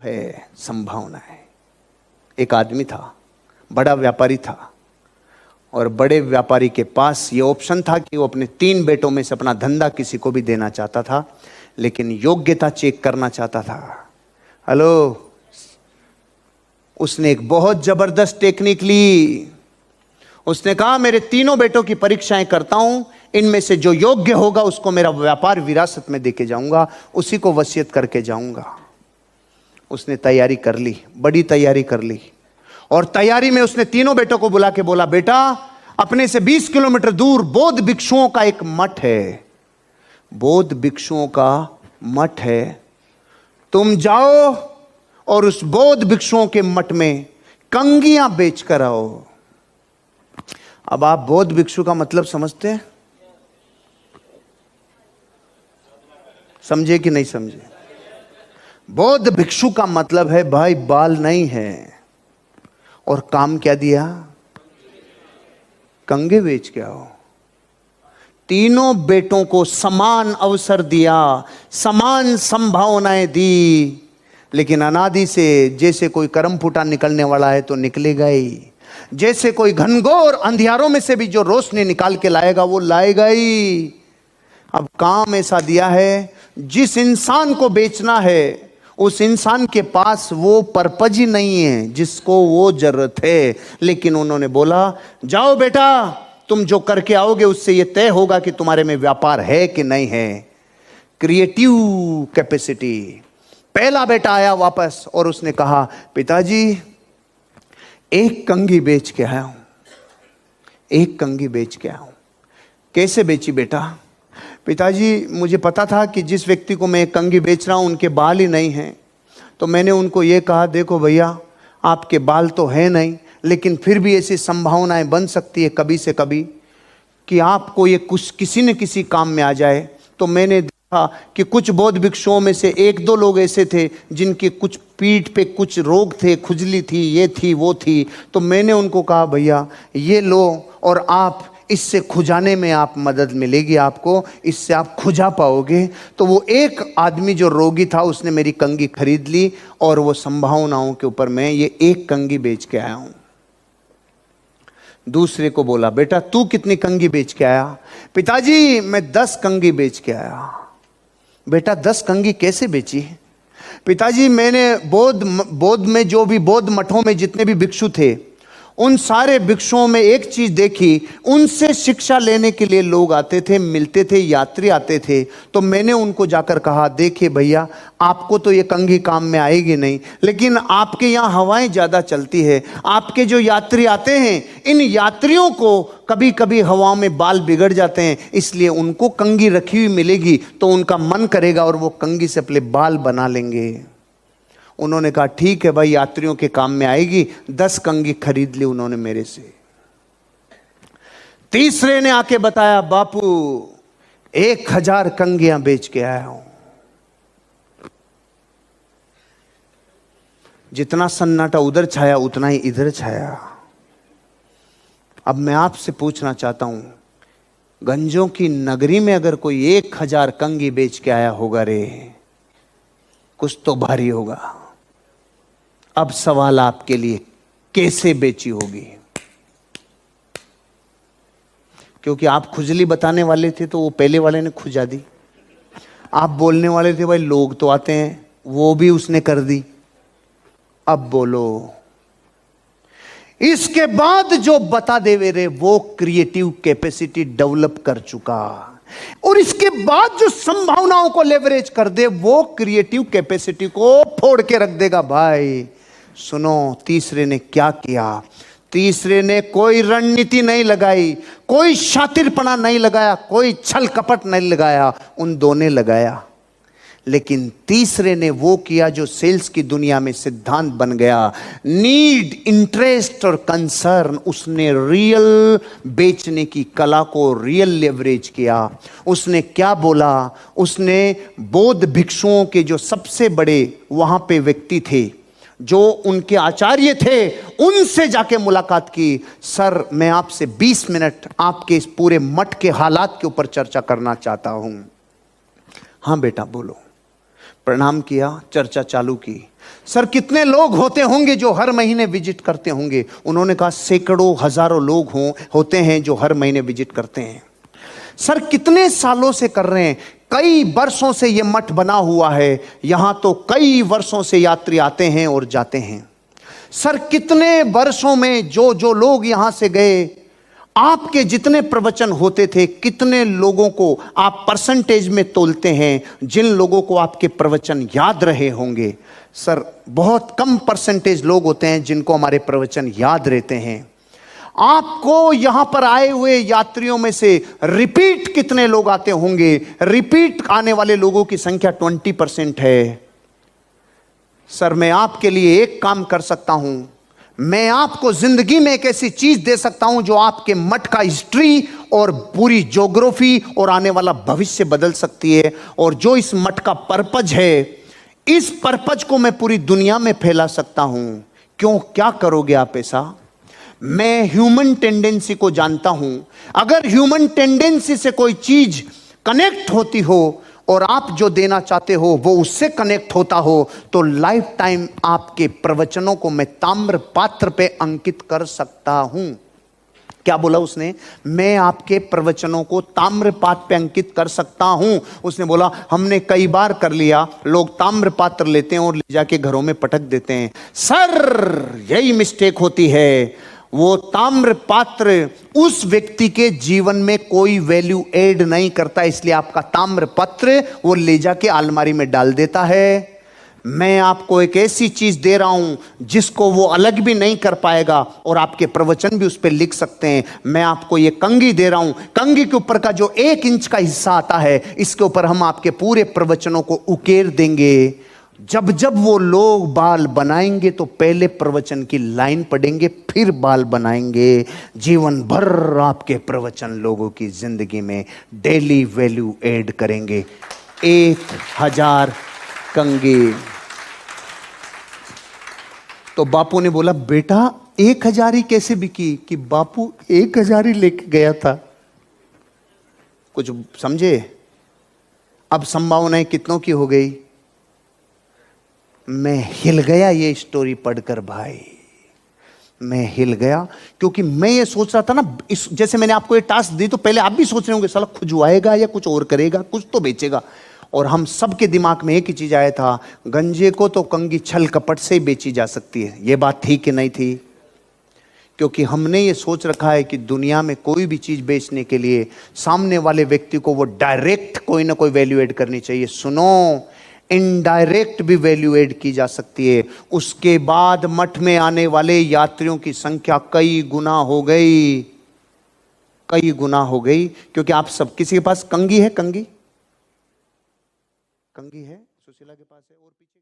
है, संभावना है। एक आदमी था, बड़ा व्यापारी था, और बड़े व्यापारी के पास ये ऑप्शन था कि वो अपने 3 बेटों में से अपना धंधा किसी को भी देना चाहता था, लेकिन योग्यता चेक करना चाहता था। हेलो, उसने एक बहुत जबरदस्त टेक्निक ली। उसने कहा मेरे 3 बेटों की परीक्षाएं करता हूं, इनमें से जो योग्य होगा उसको मेरा व्यापार विरासत में देके जाऊंगा, उसी को वसीयत करके जाऊंगा। उसने तैयारी कर ली, बड़ी तैयारी कर ली, और तैयारी में उसने 3 बेटों को बुला के बोला, बेटा अपने से 20 किलोमीटर दूर बौद्ध भिक्षुओं का एक मठ है, बौद्ध भिक्षुओं का मठ है, तुम जाओ और उस बौद्ध भिक्षुओं के मठ में कंगियां बेच कर आओ। अब आप बौद्ध भिक्षु का मतलब समझते हैं? समझे कि नहीं समझे? बौद्ध भिक्षु का मतलब है भाई बाल नहीं है, और काम क्या दिया? कंगे बेच के आओ। 3 बेटों को समान अवसर दिया, समान संभावनाएं दी, लेकिन अनादि से जैसे कोई करम फूटा निकलने वाला है तो निकलेगा ही, जैसे कोई घनघोर अंधियारों में से भी जो रोशनी निकाल के लाएगा वो लाएगा ही। अब काम ऐसा दिया है, जिस इंसान को बेचना है उस इंसान के पास वो पर्पज ही नहीं है जिसको वो जरूरत है, लेकिन उन्होंने बोला जाओ बेटा, तुम जो करके आओगे उससे ये तय होगा कि तुम्हारे में व्यापार है कि नहीं है। Creative capacity. पहला बेटा आया वापस और उसने कहा पिताजी एक कंघी बेच के आया हूं, एक कंघी बेच के आया हूं। कैसे बेची बेटा? पिताजी मुझे पता था कि जिस व्यक्ति को मैं एक कंघी बेच रहा हूं उनके बाल ही नहीं हैं, तो मैंने उनको ये कहा देखो भैया आपके बाल तो है नहीं, लेकिन फिर भी ऐसी संभावनाएं बन सकती है कभी से कभी कि आपको ये कुछ किसी न किसी काम में आ जाए। तो मैंने देखा कि कुछ बौद्ध भिक्षुओं में से 1-2 लोग ऐसे थे जिनके कुछ पीठ पे कुछ रोग थे, खुजली थी, ये थी वो थी, तो मैंने उनको कहा भैया ये लो और आप इससे खुजाने में आप मदद मिलेगी आपको, इससे आप खुजा पाओगे। तो वो एक आदमी जो रोगी था उसने मेरी कंघी खरीद ली और वो संभावनाओं के ऊपर मैं ये एक कंघी बेच के आया हूं। दूसरे को बोला बेटा तू कितनी कंघी बेच के आया? पिताजी मैं 10 कंघी बेच के आया। बेटा 10 कंघी कैसे बेची? पिताजी मैंने बौद्ध में जो भी बौद्ध मठों में जितने भी भिक्षु थे उन सारे भिक्षुओं में एक चीज देखी, उनसे शिक्षा लेने के लिए लोग आते थे, मिलते थे, यात्री आते थे। तो मैंने उनको जाकर कहा देखिए भैया आपको तो ये कंघी काम में आएगी नहीं, लेकिन आपके यहाँ हवाएं ज़्यादा चलती है, आपके जो यात्री आते हैं इन यात्रियों को कभी कभी हवाओं में बाल बिगड़ जाते हैं, इसलिए उनको कंघी रखी हुई मिलेगी तो उनका मन करेगा और वो कंघी से अपने बाल बना लेंगे। उन्होंने कहा ठीक है भाई यात्रियों के काम में आएगी। 10 कंघी खरीद ली उन्होंने मेरे से। तीसरे ने आके बताया बापू 1000 कंघियां बेच के आया हूं। जितना सन्नाटा उधर छाया उतना ही इधर छाया। अब मैं आपसे पूछना चाहता हूं, गंजों की नगरी में अगर कोई 1000 कंघी बेच के आया होगा रे, कुछ तो भारी होगा। अब सवाल आपके लिए कैसे बेची होगी? क्योंकि आप खुजली बताने वाले थे तो वो पहले वाले ने खुजा दी, आप बोलने वाले थे भाई लोग तो आते हैं, वो भी उसने कर दी। अब बोलो इसके बाद जो बता देवे रे वो क्रिएटिव कैपेसिटी डेवलप कर चुका, और इसके बाद जो संभावनाओं को लेवरेज कर दे वो क्रिएटिव कैपेसिटी को फोड़ के रख देगा। भाई सुनो तीसरे ने क्या किया? तीसरे ने कोई रणनीति नहीं लगाई, कोई शातिरपना नहीं लगाया, कोई छल कपट नहीं लगाया, उन दोनों ने लगाया। लेकिन तीसरे ने वो किया जो सेल्स की दुनिया में सिद्धांत बन गया, नीड, इंटरेस्ट और कंसर्न। उसने रियल बेचने की कला को रियल लेवरेज किया। उसने क्या बोला? उसने बौद्ध भिक्षुओं के जो सबसे बड़े वहां पे व्यक्ति थे, जो उनके आचार्य थे, उनसे जाके मुलाकात की। सर मैं आपसे 20 मिनट आपके इस पूरे मठ के हालात के ऊपर चर्चा करना चाहता हूं। हाँ बेटा बोलो। प्रणाम किया, चर्चा चालू की। सर कितने लोग होते होंगे जो हर महीने विजिट करते होंगे? उन्होंने कहा सैकड़ों हजारों लोग होते हैं जो हर महीने विजिट करते हैं। सर कितने सालों से कर रहे हैं? कई वर्षों से यह मठ बना हुआ है, यहां तो कई वर्षों से यात्री आते हैं और जाते हैं। सर कितने वर्षों में जो जो लोग यहां से गए, आपके जितने प्रवचन होते थे, कितने लोगों को आप परसेंटेज में तोलते हैं जिन लोगों को आपके प्रवचन याद रहे होंगे? सर बहुत कम परसेंटेज लोग होते हैं जिनको हमारे प्रवचन याद रहते हैं। आपको यहां पर आए हुए यात्रियों में से रिपीट कितने लोग आते होंगे? रिपीट आने वाले लोगों की संख्या 20% है। सर मैं आपके लिए एक काम कर सकता हूं, मैं आपको जिंदगी में एक ऐसी चीज दे सकता हूं जो आपके मठ का हिस्ट्री और पूरी ज्योग्राफी और आने वाला भविष्य बदल सकती है। और जो इस मठ का पर्पज है, इस पर्पज को मैं पूरी दुनिया में फैला सकता हूं। क्यों, क्या करोगे आप ऐसा? मैं ह्यूमन टेंडेंसी को जानता हूं। अगर ह्यूमन टेंडेंसी से कोई चीज कनेक्ट होती हो और आप जो देना चाहते हो वो उससे कनेक्ट होता हो, तो लाइफ टाइम आपके प्रवचनों को मैं ताम्र पात्र पे अंकित कर सकता हूं। क्या बोला उसने? मैं आपके प्रवचनों को ताम्र पात्र पे अंकित कर सकता हूं। उसने बोला हमने कई बार कर लिया, लोग ताम्र पात्र लेते हैं और ले जाके घरों में पटक देते हैं। सर यही मिस्टेक होती है। वो ताम्र पात्र उस व्यक्ति के जीवन में कोई वैल्यू ऐड नहीं करता, इसलिए आपका ताम्र पत्र वो ले जाके अलमारी में डाल देता है। मैं आपको एक ऐसी चीज दे रहा हूं जिसको वो अलग भी नहीं कर पाएगा और आपके प्रवचन भी उस पर लिख सकते हैं। मैं आपको ये कंघी दे रहा हूं, कंघी के ऊपर का जो 1 इंच का हिस्सा आता है, इसके ऊपर हम आपके पूरे प्रवचनों को उकेर देंगे। जब जब वो लोग बाल बनाएंगे तो पहले प्रवचन की लाइन पढ़ेंगे, फिर बाल बनाएंगे। जीवन भर आपके प्रवचन लोगों की जिंदगी में डेली वैल्यू ऐड करेंगे। 1000 कंघी। तो बापू ने बोला बेटा 1000 ही कैसे बिकी? कि बापू 1000 ही लेके गया था। कुछ समझे? अब संभावनाएं कितनों की हो गई? मैं हिल गया ये स्टोरी पढ़कर भाई, मैं हिल गया। क्योंकि मैं ये सोच रहा था ना, इस जैसे मैंने आपको ये टास्क दी तो पहले आप भी सोच रहे होंगे साला खुजवाएगा या कुछ और करेगा, कुछ तो बेचेगा। और हम सबके दिमाग में एक ही चीज आया था, गंजे को तो कंघी छल कपट से ही बेची जा सकती है। ये बात थी कि नहीं थी? क्योंकि हमने ये सोच रखा है कि दुनिया में कोई भी चीज बेचने के लिए सामने वाले व्यक्ति को वो डायरेक्ट कोई ना कोई वैल्यू एड करनी चाहिए। सुनो, इनडायरेक्ट भी वैल्यू एड की जा सकती है। उसके बाद मठ में आने वाले यात्रियों की संख्या कई गुना हो गई, कई गुना हो गई। क्योंकि आप सब, किसी के पास कंघी है? कंघी, कंघी है? सुशीला के पास है और पीछे